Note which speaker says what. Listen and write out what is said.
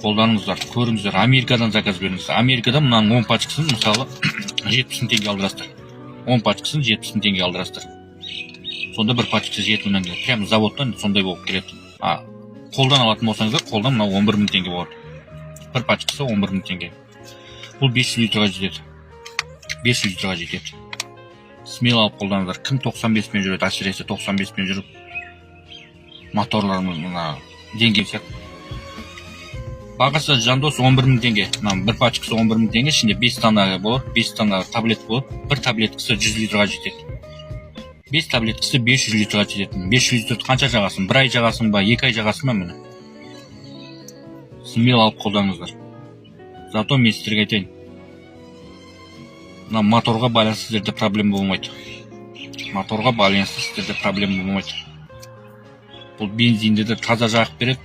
Speaker 1: қолданыңыздар, көріңіздер. Америкадан заказ беріңіздер. Америкадан мынаның 10 пачкасын мысалы 70 000 теңге алдырасыздар. 10 пачкасын 70 000 теңге алдырасыздар. Сонда бір пачкасы 7 000 теңге. Прям заводтан сондай болып келеді. Қолдан алатын болсаңыздар, қолдан мынау 11 000 теңге болады. Бір пачкасы 11 000 теңге. Бұл 500 литрға жетеді. 500 литрға жетеді. Смело алып қолданыңыздар. Кім 95 мен жүреді, әсіресе 95 мен жүріп моторларымыз мына деңгей сияқты. Бағасы жандос 11 000 теңге. Бір пачкасы 11 000 теңге, ішінде 5 дана болады, 5 дана таблет болады. Бір таблеткасы 100 литрға жетеді. 5 таблеткасы 500 литрға жетеді. 500 литрді қанша жағасың? 1 ай жағасың ба, 2 ай жағасың ба міне? Смело алып қолданыңыздар. Зато мен сіздерге айтайын. Мына моторға байланысты сіздерде проблема болмайды. Моторға байланысты сіздерде проблема болмайды. Бұл бензинді де таза жағып береді.